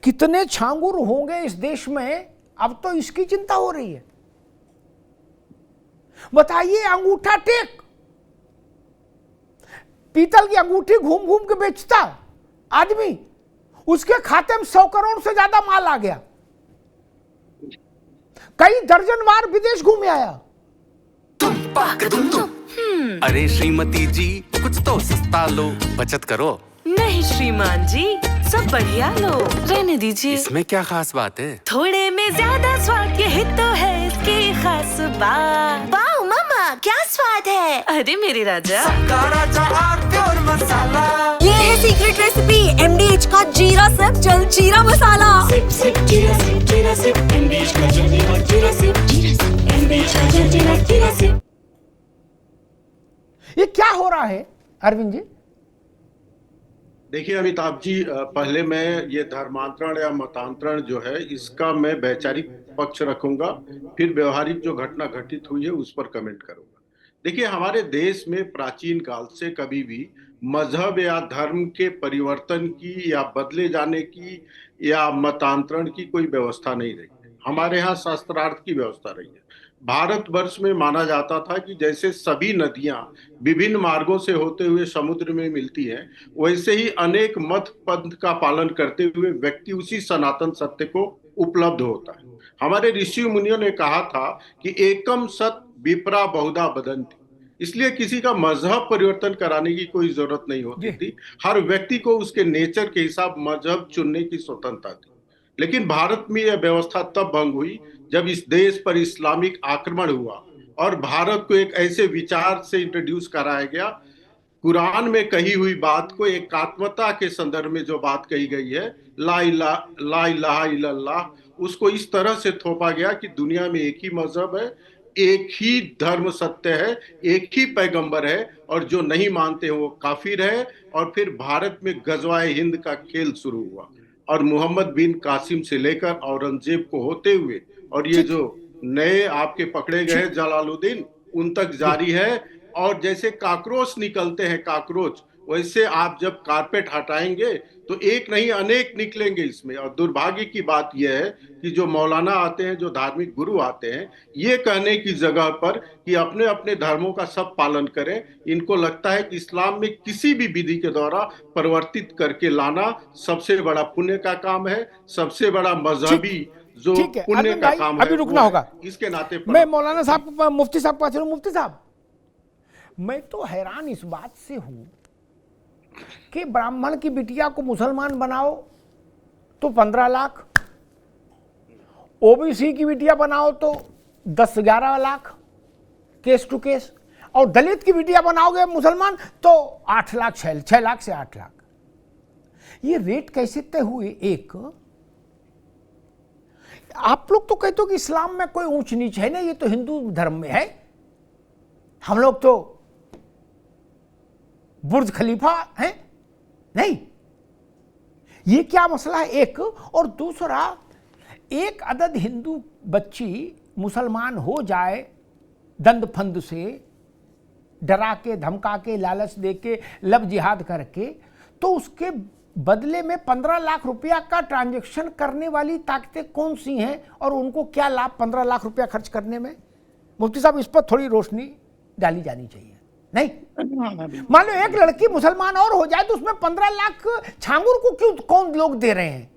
कितने छांगुर होंगे इस देश में, अब तो इसकी चिंता हो रही है। बताइए, अंगूठा टेक, पीतल की अंगूठी घूम घूम के बेचता आदमी, उसके खाते में 100 करोड़ से ज्यादा माल आ गया, कई दर्जन बार विदेश घूम आया। अरे श्रीमती जी, कुछ तो सस्ता लो, बचत करो। नहीं श्रीमान जी, सब बढ़िया लो, रहने दीजिए। इसमें क्या खास बात है? थोड़े में ज्यादा स्वाद, यही तो है इसकी खास बात। वाओ मामा, क्या स्वाद है। अरे मेरे राजा, ये है सीक्रेट रेसिपी MDH का जीरा सिप जल जीरा मसाला। सिप सिप जीरा सिप, जीरा सिप MDH का जल जीरा सिप, जीरा सिप MDH का जल जीरा सिप। ये क्या हो रहा है अरविंद जी? देखिए अमिताभ जी, पहले मैं ये धर्मांतरण या मतांतरण जो है इसका मैं वैचारिक पक्ष रखूंगा, फिर व्यवहारिक जो घटना घटित हुई है उस पर कमेंट करूंगा। देखिए, हमारे देश में प्राचीन काल से कभी भी मजहब या धर्म के परिवर्तन की या बदले जाने की या मतांतरण की कोई व्यवस्था नहीं रही है। हमारे यहाँ शास्त्रार्थ की व्यवस्था रही है। भारतवर्ष में माना जाता था कि जैसे सभी नदियां विभिन्न मार्गों से होते हुए समुद्र में मिलती हैं, वैसे ही अनेक मत पंथ का पालन करते हुए व्यक्ति उसी सनातन सत्य को उपलब्ध होता है। हमारे ऋषि मुनियों ने कहा था कि एकम सत विप्रा बहुधा बदंती, इसलिए किसी का मजहब परिवर्तन कराने की कोई जरूरत नहीं होती थी। हर व्यक्ति को उसके नेचर के हिसाब मजहब चुनने की स्वतंत्रता थी। लेकिन भारत में यह व्यवस्था तब भंग हुई जब इस देश पर इस्लामिक आक्रमण हुआ और भारत को एक ऐसे विचार से इंट्रोड्यूस कराया गया, कुरान में कही हुई बात को एकात्मता के संदर्भ में जो बात कही गई है, ला इलाहा इल्लल्लाह, उसको इस तरह से थोपा गया कि दुनिया में एक ही मजहब है, एक ही धर्म सत्य है, एक ही पैगंबर है, और जो नहीं मानते हैं वो काफिर है। और फिर भारत में गजवाए हिंद का खेल शुरू हुआ और मोहम्मद बिन कासिम से लेकर औरंगजेब को होते हुए और ये जो नए आपके पकड़े गए जलालुद्दीन, उन तक जारी है। और जैसे काकरोच निकलते हैं काकरोच, वैसे आप जब कारपेट हटाएंगे तो एक नहीं अनेक निकलेंगे इसमें। और दुर्भाग्य की बात यह है कि जो मौलाना आते हैं, जो धार्मिक गुरु आते हैं, ये कहने की जगह पर कि अपने अपने धर्मों का सब पालन करें, इनको लगता है कि इस्लाम में किसी भी विधि के द्वारा परिवर्तित करके लाना सबसे बड़ा पुण्य का काम है, सबसे बड़ा मजहबी जो पुण्य का काम है। अभी रुकना होगा। इसके नाते मैं मौलाना साहब, मुफ्ती साहब के पास चलूं। मुफ्ती साहब, मैं तो हैरान इस बात से हूं कि ब्राह्मण की बिटिया को मुसलमान बनाओ तो 15 लाख, ओबीसी की बिटिया बनाओ तो 10-11 लाख केस टू केस, और दलित की बिटिया बनाओगे मुसलमान तो 8 लाख, 6 लाख से 8 लाख। ये रेट कैसे तय हुए? एक आप लोग तो कहते हो कि इस्लाम में कोई ऊंच नीच है नहीं, ये तो हिंदू धर्म में है, हम लोग तो बुर्ज खलीफा हैं नहीं। ये क्या मसला है? एक और दूसरा, एक अदद हिंदू बच्ची मुसलमान हो जाए दंड फंद से, डरा के, धमका के, लालच दे के, लब जिहाद करके, तो उसके बदले में 15 लाख रुपया का ट्रांजैक्शन करने वाली ताकतें कौन सी हैं और उनको क्या लाभ 15 लाख रुपया खर्च करने में? मुफ्ती साहब, इस पर थोड़ी रोशनी डाली जानी चाहिए। नहीं, मान लो एक लड़की मुसलमान और हो जाए तो उसमें 15 लाख छांगुर को क्यों, कौन लोग दे रहे हैं?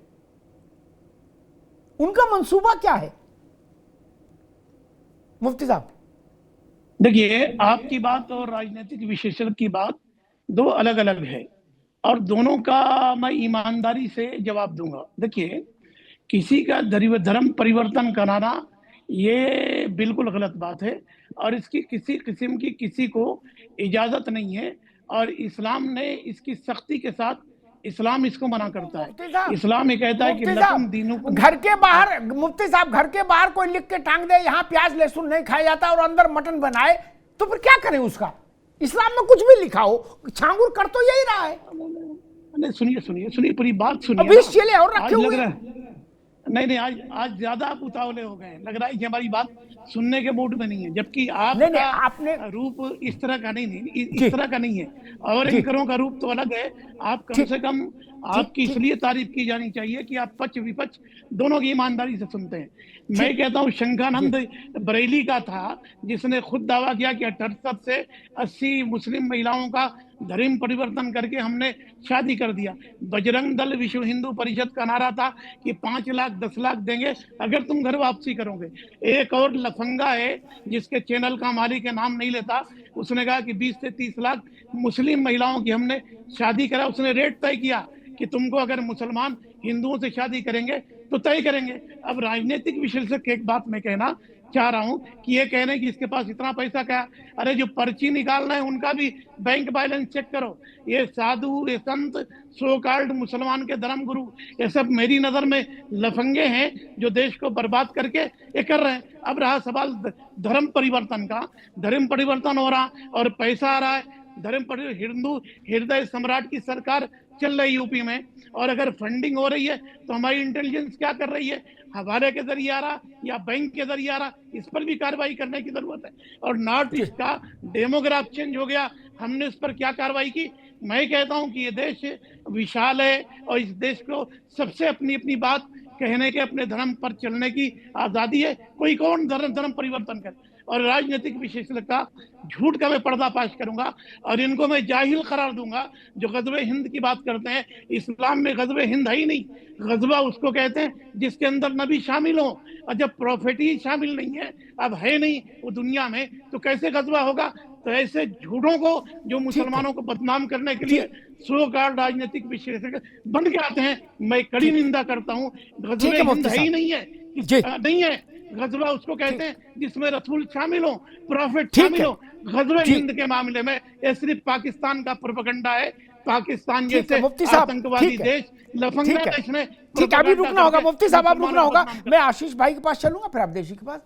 उनका मंसूबा क्या है? मुफ्ती साहब, देखिए, आपकी बात और राजनीतिक विश्लेषण की बात दो अलग अलग है और दोनों का मैं ईमानदारी से जवाब दूंगा। देखिए, किसी का धर्म परिवर्तन कराना ये बिल्कुल गलत बात है और इसकी किसी किस्म की किसी को इजाजत नहीं है, और इस्लाम ने इसकी सख्ती के साथ, इस्लाम इसको मना करता है। इस्लाम ये कहता है कि लकुम दीनुकुम। घर के बाहर, मुफ्ती साहब, घर के बाहर कोई लिख के टांग दे यहाँ प्याज लहसुन नहीं खाया जाता और अंदर मटन बनाए, तो फिर क्या करें उसका? इस्लाम में कुछ भी लिखा हो, छांगुर कर तो यही रहा है। नहीं, सुनिए पूरी बात सुनिए। अभी चले और रखे हुए। नहीं, आज ज्यादा आप उतावले हो गए, लग रहा है कि हमारी बात सुनने के मूड में नहीं है, जबकि आपने रूप इस तरह का नहीं है और एंकरों का रूप तो अलग है। आप कम से कम आपकी इसलिए तारीफ की जानी चाहिए कि आप पक्ष विपक्ष दोनों की ईमानदारी से सुनते हैं। मैं कहता हूँ शंखानंद बरेली का था जिसने खुद दावा किया कि 78 से 80 मुस्लिम महिलाओं का धर्म परिवर्तन करके हमने शादी कर दिया। बजरंग दल विश्व हिंदू परिषद का नारा था कि 5 लाख 10 लाख देंगे अगर तुम घर वापसी करोगे। एक और लफंगा है जिसके चैनल का मालिक के नाम नहीं लेता, उसने कहा कि 20 से 30 लाख मुस्लिम महिलाओं की हमने शादी करा। उसने रेट तय किया कि तुमको अगर मुसलमान हिंदुओं से शादी करेंगे तो तय करेंगे। अब राजनीतिक विश्लेषक एक बात मैं कहना चाह रहा हूं कि ये कह रहे हैं कि इसके पास इतना पैसा क्या, अरे जो पर्ची निकालना है उनका भी बैंक बैलेंस चेक करो। ये साधु, ये संत, सो कॉल्ड मुसलमान के धर्म गुरु, ये सब मेरी नजर में लफंगे हैं जो देश को बर्बाद करके ये कर रहे हैं। अब रहा सवाल धर्म परिवर्तन का, धर्म परिवर्तन हो रहा और पैसा आ रहा है। धर्म परिवर्तन, हिंदू हृदय सम्राट की सरकार चल रही यूपी में, और अगर फंडिंग हो रही है तो हमारी इंटेलिजेंस क्या कर रही है, हवाले के जरिए आ रहा या बैंक के जरिए आ रहा, इस पर भी कार्रवाई करने की जरूरत है। और नॉर्थ ईस्ट का डेमोग्राफ चेंज हो गया, हमने इस पर क्या कार्रवाई की। मैं कहता हूं कि ये देश विशाल है और इस देश को सबसे अपनी अपनी बात कहने के, अपने धर्म पर चलने की आजादी है। कोई कौन धर्म परिवर्तन करे। और राजनीतिक विशेषज्ञ का झूठ का मैं पर्दाफाश करूंगा और इनको मैं जाहिल करार दूंगा जो गज़वे हिंद की बात करते हैं। इस्लाम में गज़वे हिंद है ही नहीं। गज़वा उसको कहते हैं जिसके अंदर नबी शामिल हो, और जब प्रॉफिट ही शामिल नहीं है, अब है नहीं वो दुनिया में, तो कैसे गज़वा होगा। तो ऐसे झूठों को जो मुसलमानों को बदनाम करने के लिए सो कॉल्ड राजनीतिक विशेषज्ञ बन के आते हैं, मैं कड़ी निंदा करता हूँ। गज़वे हिंद है ही नहीं है, नहीं है। गज़वा उसको कहते हैं जिसमें रसूल शामिल हो, प्रॉफिट शामिल हो। गज़वे हिंद के मामले में ये सिर्फ पाकिस्तान का प्रोपेगेंडा है। पाकिस्तान जैसे आतंकवादी देश, लफंगा देश में ठीक है। अभी रुकना होगा मुफ्ती साहब, आप रुकना होगा। मैं आशीष भाई के पास चलूंगा, फिर आप देशी के पास।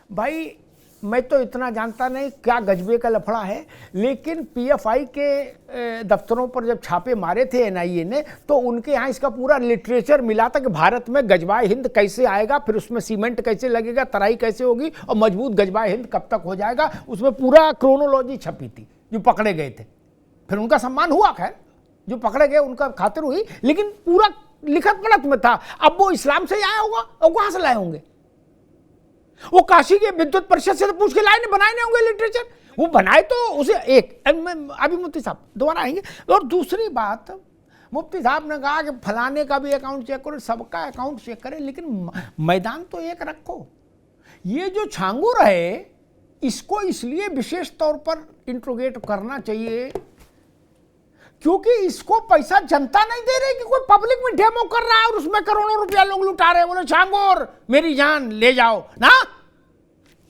भाई मैं तो इतना जानता नहीं क्या गजबे का लफड़ा है, लेकिन पीएफआई के दफ्तरों पर जब छापे मारे थे एनआईए ने, तो उनके यहाँ इसका पूरा लिटरेचर मिला था कि भारत में गजबाए हिंद कैसे आएगा, फिर उसमें सीमेंट कैसे लगेगा, तराई कैसे होगी और मजबूत गजबाए हिंद कब तक हो जाएगा। उसमें पूरा क्रोनोलॉजी छपी थी। जो पकड़े गए थे फिर उनका सम्मान हुआ, खैर जो पकड़े गए उनका खातिर हुई, लेकिन पूरा लिखत पढ़त में था। अब वो इस्लाम से आया होगा और कहाँ से लाए होंगे? वो काशी के विद्युत परिषद से तो पूछ के लाए नहीं, बनाए नहीं होंगे लिटरेचर। वो बनाए तो उसे एक अभी मुफ्ती साहब दोबारा आएंगे। और दूसरी बात, मुफ्ती साहब ने कहा कि फलाने का भी अकाउंट चेक करो, सबका अकाउंट चेक करें, लेकिन मैदान तो एक रखो। ये जो छांगुर है इसको इसलिए विशेष तौर पर इंट्रोगेट करना चाहिए क्योंकि इसको पैसा जनता नहीं दे रही कि कोई पब्लिक में डेमो कर रहा है और उसमें करोड़ों रुपया लोग लुटा रहे हैं। बोले छांगुर मेरी जान ले जाओ ना,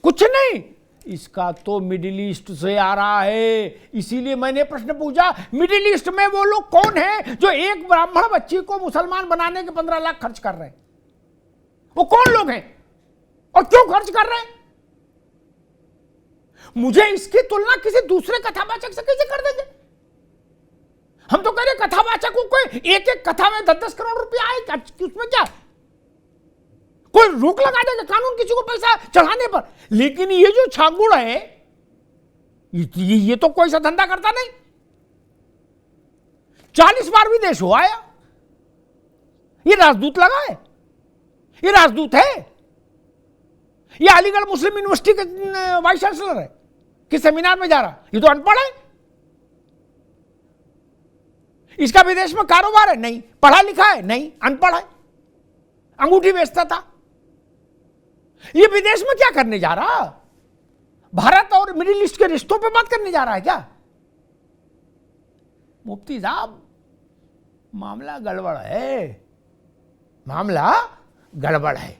कुछ नहीं। इसका तो मिडिल ईस्ट से आ रहा है। इसीलिए मैंने प्रश्न पूछा, मिडिल ईस्ट में वो लोग कौन है जो एक ब्राह्मण बच्ची को मुसलमान बनाने के 15 लाख खर्च कर रहे हैं? वो कौन लोग हैं और क्यों खर्च कर रहे हैं? मुझे इसकी तुलना किसी दूसरे कथावाचक से कैसे कर देंगे? हम तो कह रहे कथावाचक को कोई एक एक कथा में 10-10 करोड़ रुपया आए, उसमें क्या कोई रोक लगा देगा कानून किसी को पैसा चढ़ाने पर? लेकिन ये जो छांगुड़ है ये तो कोई सा धंधा करता नहीं। 40 बार विदेश हो आया, ये राजदूत लगा है, ये राजदूत है, ये अलीगढ़ मुस्लिम यूनिवर्सिटी का वाइस चांसलर है कि सेमिनार में जा रहा, ये तो अनपढ़ है। इसका विदेश में कारोबार है नहीं, पढ़ा लिखा है नहीं, अनपढ़ है, अंगूठी बेचता था। ये विदेश में क्या करने जा रहा? भारत और मिडिल ईस्ट के रिश्तों पे बात करने जा रहा है क्या? मुफ्ती साहब मामला गड़बड़ है, मामला गड़बड़ है।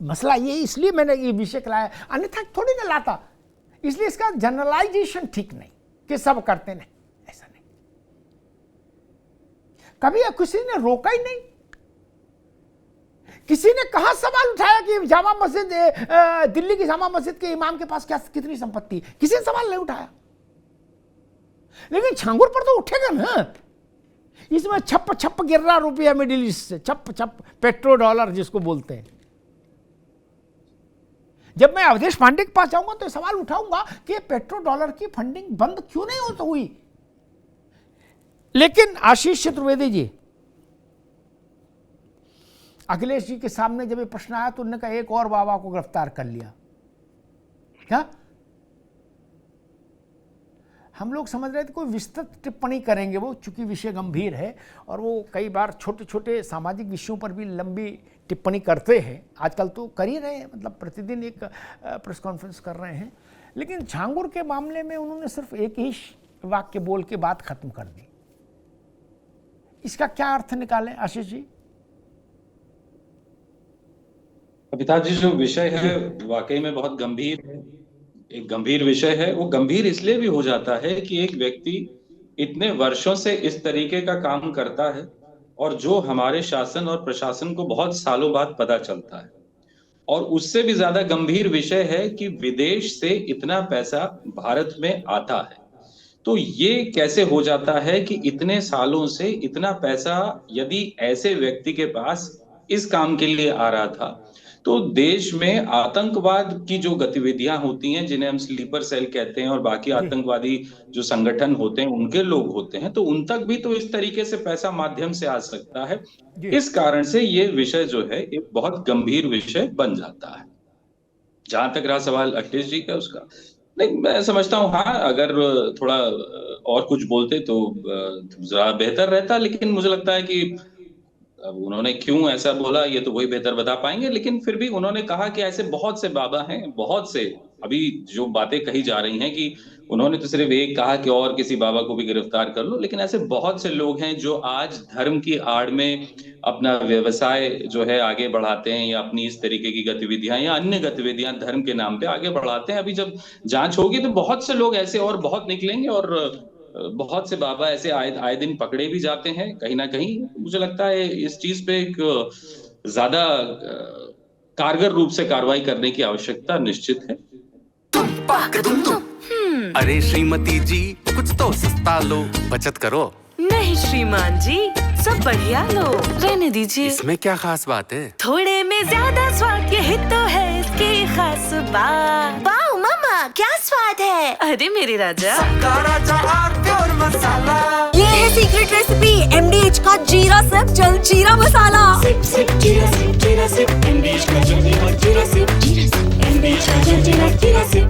मसला ये, इसलिए मैंने ये विषय लाया, अन्यथा थोड़ी ना लाता। इसलिए इसका जनरलाइजेशन ठीक नहीं कि सब करते नहीं, ऐसा नहीं। कभी किसी ने रोका ही नहीं। किसी ने कहा सवाल उठाया कि जामा मस्जिद, दिल्ली की जामा मस्जिद के इमाम के पास क्या कितनी संपत्ति? किसी ने सवाल नहीं उठाया। लेकिन छांगुर पर तो उठेगा ना। इसमें छप गिर रहा रुपया मिडिल ईस्ट से, छप पेट्रो डॉलर जिसको बोलते हैं। जब मैं अवधेश पांडे के पास जाऊंगा तो सवाल उठाऊंगा कि पेट्रो डॉलर की फंडिंग बंद क्यों नहीं हुई? लेकिन आशीष चतुर्वेदी जी, अखिलेश जी के सामने जब ये प्रश्न आया तो उन्होंने कहा एक और बाबा को गिरफ्तार कर लिया। क्या हम लोग समझ रहे थे कोई विस्तृत टिप्पणी करेंगे वो, चूंकि विषय गंभीर है और वो कई बार छोटे छोटे सामाजिक विषयों पर भी लंबी टिप्पणी करते हैं, आजकल तो कर ही रहे हैं, मतलब प्रतिदिन एक प्रेस कॉन्फ्रेंस कर रहे हैं। लेकिन झांगुर के मामले में उन्होंने सिर्फ एक ही वाक्य बोल के बात खत्म कर दी। इसका क्या अर्थ निकालें आशीष जी? अमिताभ जी, जो विषय है वाकई में बहुत गंभीर है, एक गंभीर विषय है। वो गंभीर इसलिए भी हो जाता है कि एक व्यक्ति इतने वर्षों से इस तरीके का काम करता है और जो हमारे शासन और प्रशासन को बहुत सालों बाद पता चलता है। और उससे भी ज्यादा गंभीर विषय है कि विदेश से इतना पैसा भारत में आता है। तो ये कैसे हो जाता है कि इतने सालों से इतना पैसा यदि ऐसे व्यक्ति के पास इस काम के लिए आ रहा था, तो देश में आतंकवाद की जो गतिविधियां होती हैं, जिन्हें हम स्लीपर सेल कहते हैं, और बाकी आतंकवादी जो संगठन होते हैं उनके लोग होते हैं, तो उन तक भी तो इस तरीके से पैसा माध्यम से आ सकता है। इस कारण से ये विषय जो है एक बहुत गंभीर विषय बन जाता है। जहां तक रहा सवाल अखिलेश जी का, उसका नहीं, मैं समझता हूँ हाँ, अगर थोड़ा और कुछ बोलते तो जरा बेहतर रहता, लेकिन मुझे लगता है कि अब उन्होंने क्यों ऐसा बोला ये तो वही बेहतर बता पाएंगे। लेकिन फिर भी उन्होंने कहा कि ऐसे बहुत से बाबा हैं, बहुत से, अभी जो बातें कही जा रही हैं कि उन्होंने तो सिर्फ एक कहा कि और किसी बाबा को भी गिरफ्तार कर लो, लेकिन ऐसे बहुत से लोग हैं जो आज धर्म की आड़ में अपना व्यवसाय जो है आगे बढ़ाते हैं, या अपनी इस तरीके की गतिविधियां या अन्य गतिविधियां धर्म के नाम पे आगे बढ़ाते हैं। अभी जब जांच होगी तो बहुत से लोग ऐसे और बहुत निकलेंगे, और बहुत से बाबा ऐसे आए दिन पकड़े भी जाते हैं कहीं ना कहीं। मुझे लगता है इस चीज पे एक ज्यादा कारगर रूप से कार्रवाई करने की आवश्यकता निश्चित है। अरे श्रीमती जी, कुछ तो सस्ता लो, बचत करो। नहीं श्रीमान जी, सब बढ़िया लो, रहने दीजिए। इसमें क्या खास बात है? थोड़े में ज्यादा स्वाद, यही तो है इसकी खास बात। वाओ मामा, क्या स्वाद है। अरे मेरे राजा, ये है सीक्रेट रेसिपी MDH का जीरा सिप जलजीरा मसाला। सिप सिप जीरा सिप, MDH का जलजीरा जीरा सिप, MDH का जलजीरा जीरा सिप।